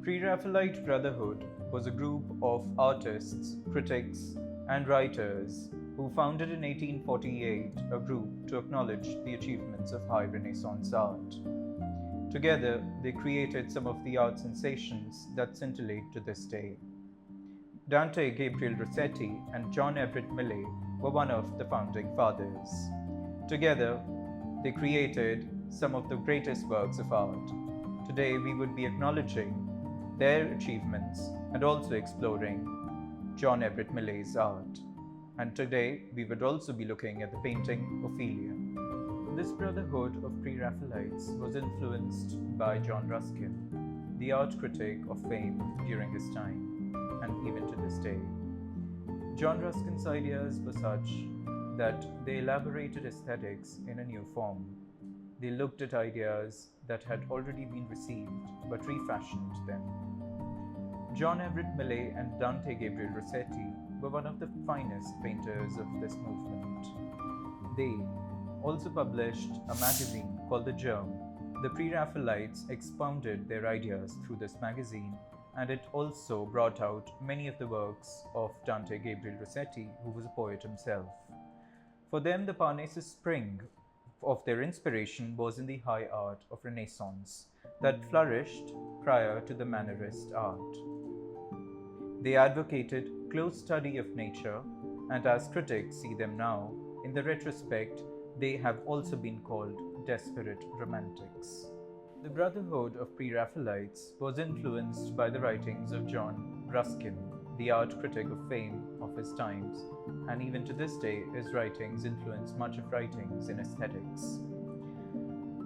Pre-Raphaelite Brotherhood was a group of artists, critics, and writers who founded in 1848 a group to acknowledge the achievements of high Renaissance art. Together, they created some of the art sensations that scintillate to this day. Dante Gabriel Rossetti and John Everett Millais were one of the founding fathers. Together, they created some of the greatest works of art. Today, we would be acknowledging their achievements and also exploring John Everett Millais' art. And today, we would also be looking at the painting Ophelia. This brotherhood of Pre-Raphaelites was influenced by John Ruskin, the art critic of fame during his time, and even to this day. John Ruskin's ideas were such that they elaborated aesthetics in a new form. They looked at ideas that had already been received but refashioned them. John Everett Millais and Dante Gabriel Rossetti were one of the finest painters of this movement. They also published a magazine called The Germ. The Pre-Raphaelites expounded their ideas through this magazine, and it also brought out many of the works of Dante Gabriel Rossetti, who was a poet himself. For them, the Parnassus spring of their inspiration was in the high art of Renaissance that flourished prior to the Mannerist art. They advocated close study of nature, and as critics see them now, in the retrospect, they have also been called desperate romantics. The Brotherhood of Pre-Raphaelites was influenced by the writings of John Ruskin, the art critic of fame of his times, and even to this day, his writings influence much of writings in aesthetics.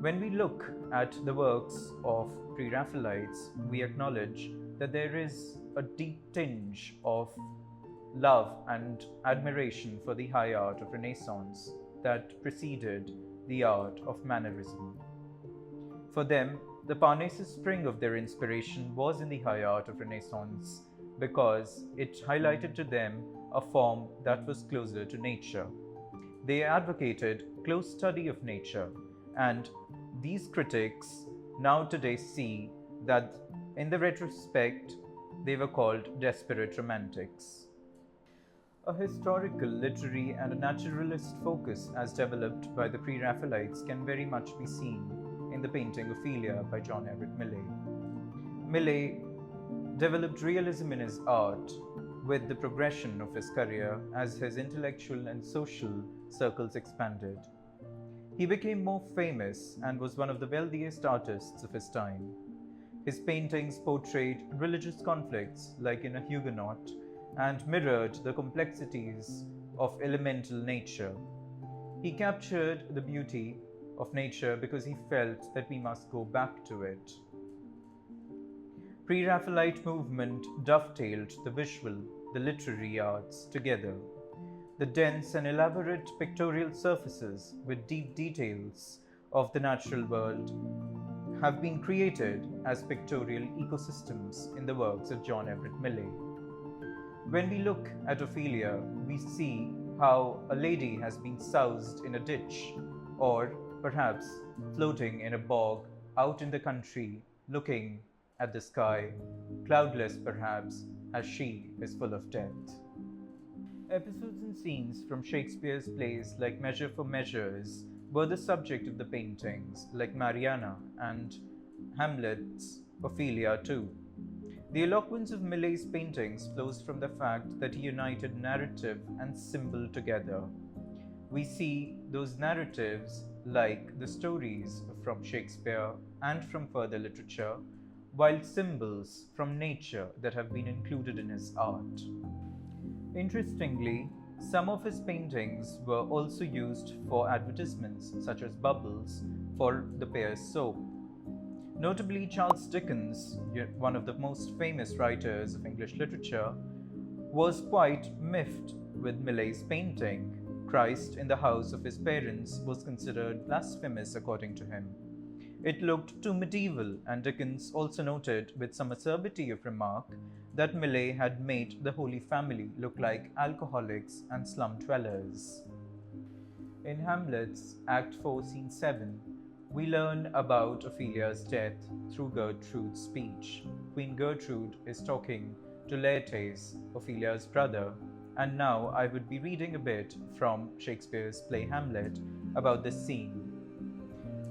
When we look at the works of Pre-Raphaelites, we acknowledge that there is a deep tinge of love and admiration for the high art of Renaissance that preceded the art of Mannerism. For them, the Parnassus spring of their inspiration was in the high art of Renaissance because it highlighted to them a form that was closer to nature. They advocated close study of nature, and these critics now today see that in the retrospect, they were called desperate romantics. A historical, literary, and a naturalist focus as developed by the Pre-Raphaelites can very much be seen in the painting Ophelia by John Everett Millais. Millais developed realism in his art with the progression of his career as his intellectual and social circles expanded. He became more famous and was one of the wealthiest artists of his time. His paintings portrayed religious conflicts like in a Huguenot and mirrored the complexities of elemental nature. He captured the beauty of nature because he felt that we must go back to it. Pre-Raphaelite movement dovetailed the visual, the literary arts together. The dense and elaborate pictorial surfaces with deep details of the natural world have been created as pictorial ecosystems in the works of John Everett Millais. When we look at Ophelia, we see how a lady has been soused in a ditch, or perhaps floating in a bog out in the country, looking at the sky, cloudless perhaps, as she is full of death. Episodes and scenes from Shakespeare's plays like Measure for Measures were the subject of the paintings, like Mariana and Hamlet's Ophelia too. The eloquence of Millais' paintings flows from the fact that he united narrative and symbol together. We see those narratives like the stories from Shakespeare and from further literature, while symbols from nature that have been included in his art. Interestingly, some of his paintings were also used for advertisements such as bubbles for the Pear's soap. Notably, Charles Dickens, one of the most famous writers of English literature, was quite miffed with Millais' painting. Christ in the house of his parents was considered blasphemous according to him. It looked too medieval, and Dickens also noted with some acerbity of remark that Millais had made the Holy Family look like alcoholics and slum dwellers. In Hamlet's Act 4, Scene 7, we learn about Ophelia's death through Gertrude's speech. Queen Gertrude is talking to Laertes, Ophelia's brother, and now I would be reading a bit from Shakespeare's play Hamlet about this scene.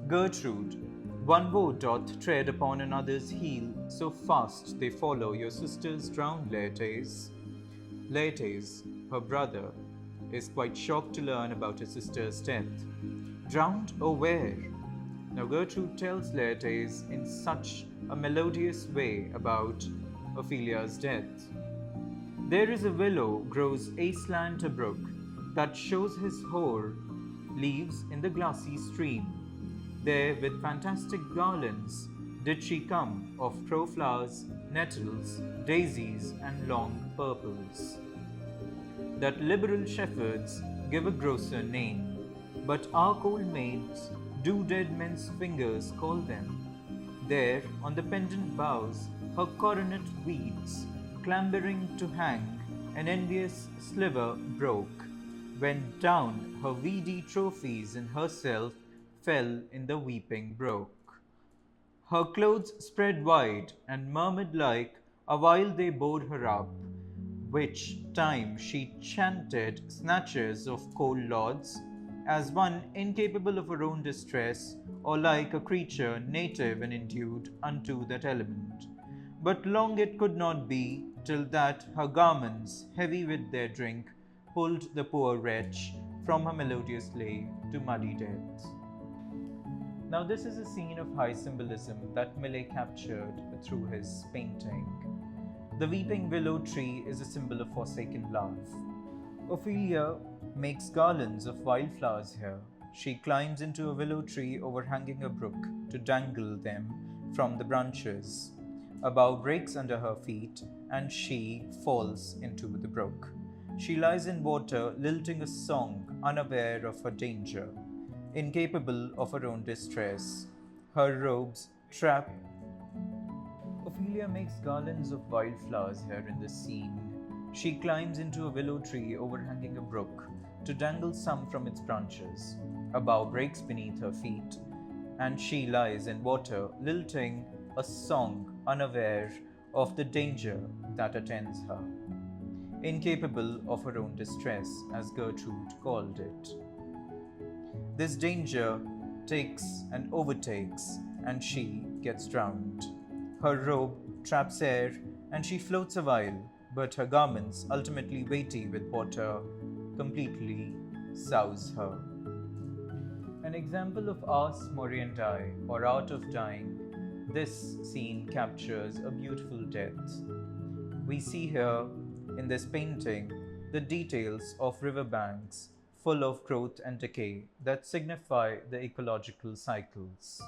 Gertrude, one woe doth tread upon another's heel, so fast they follow your sisters drowned, Laertes. Laertes, her brother, is quite shocked to learn about his sister's death. Drowned or where? Now Gertrude tells Laertes in such a melodious way about Ophelia's death. There is a willow grows aslant a brook that shows his hoar leaves in the glassy stream. There with fantastic garlands did she come of crowflowers, nettles, daisies, and long purples, that liberal shepherds give a grosser name, but our cold maids do dead men's fingers call them. There on the pendant boughs her coronet weeds, clambering to hang, an envious sliver broke, when down her weedy trophies and herself fell in the weeping brook. Her clothes spread wide and murmured like, a while they bore her up, which time she chanted snatches of cold lauds, as one incapable of her own distress, or like a creature native and endued unto that element. But long it could not be, till that her garments, heavy with their drink, pulled the poor wretch from her melodious lay to muddy death. Now this is a scene of high symbolism that Millais captured through his painting. The weeping willow tree is a symbol of forsaken love. Ophelia makes garlands of wildflowers here. She climbs into a willow tree overhanging a brook to dangle them from the branches. A bough breaks under her feet, and she falls into the brook. She lies in water, lilting a song, unaware of her danger, incapable of her own distress. Her robes trap. Ophelia makes garlands of wildflowers here in this scene. She climbs into a willow tree overhanging a brook to dangle some from its branches. A bough breaks beneath her feet, and she lies in water, lilting a song, unaware of the danger that attends her, incapable of her own distress, as Gertrude called it. This danger takes and overtakes, and she gets drowned. Her robe traps air, and she floats a while, but her garments, ultimately weighty with water, completely souse her. An example of ars moriendi, or art of dying, this scene captures a beautiful death. We see here in this painting the details of riverbanks full of growth and decay that signify the ecological cycles.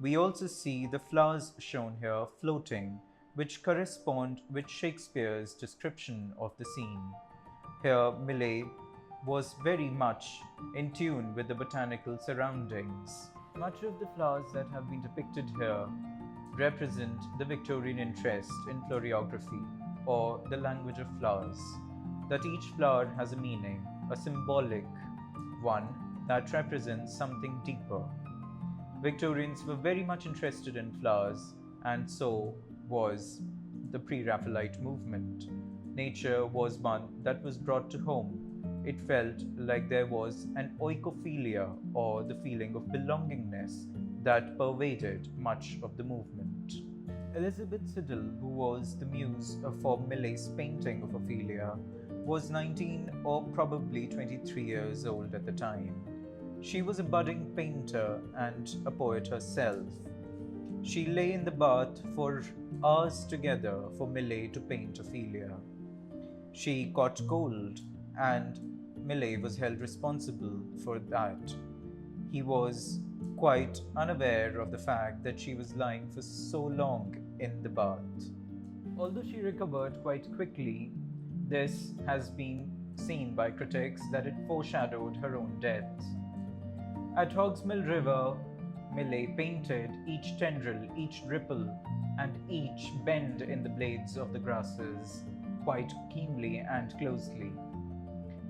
We also see the flowers shown here floating, which correspond with Shakespeare's description of the scene. Here, Millais was very much in tune with the botanical surroundings. Much of the flowers that have been depicted here represent the Victorian interest in floriography, or the language of flowers, that each flower has a meaning, a symbolic one that represents something deeper. Victorians were very much interested in flowers, and so was the Pre-Raphaelite movement. Nature was one that was brought to home. It felt like there was an oikophilia, or the feeling of belongingness, that pervaded much of the movement. Elizabeth Siddal, who was the muse for Millais' painting of Ophelia, was 19 or probably 23 years old at the time. She was a budding painter and a poet herself. She lay in the bath for hours together for Millais to paint Ophelia. She caught cold, and Millais was held responsible for that. He was quite unaware of the fact that she was lying for so long in the bath. Although she recovered quite quickly, this has been seen by critics that it foreshadowed her own death. At Hogsmill River, Millais painted each tendril, each ripple, and each bend in the blades of the grasses quite keenly and closely.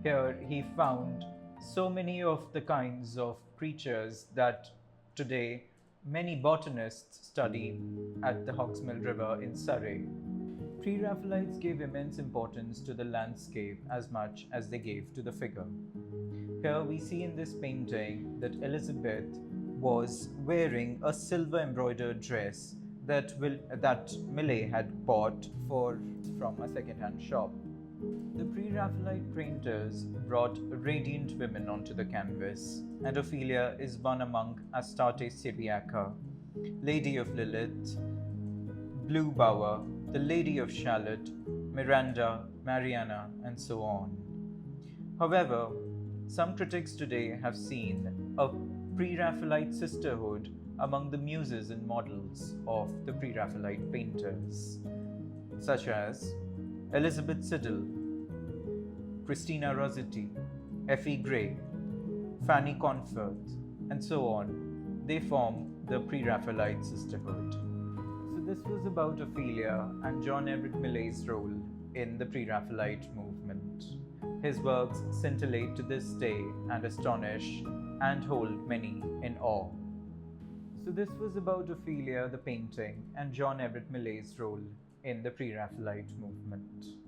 Here he found so many of the kinds of creatures that today Many botanists study at the Hawksmill River in Surrey. Pre-Raphaelites gave immense importance to the landscape as much as they gave to the figure. Here we see in this painting that Elizabeth was wearing a silver embroidered dress that Millais had bought from a second-hand shop. The Pre-Raphaelite painters brought radiant women onto the canvas, and Ophelia is one among Astarte Syriaca, Lady of Lilith, Blue Bower, the Lady of Shalott, Miranda, Mariana, and so on. However, some critics today have seen a Pre-Raphaelite sisterhood among the muses and models of the Pre-Raphaelite painters, such as Elizabeth Siddal, Christina Rossetti, Effie Gray, Fanny Conforth, and so on. They form the Pre-Raphaelite sisterhood. So this was about Ophelia and John Everett Millais' role in the Pre-Raphaelite movement. His works scintillate to this day and astonish and hold many in awe. So this was about Ophelia the painting and John Everett Millais' role in the Pre-Raphaelite movement.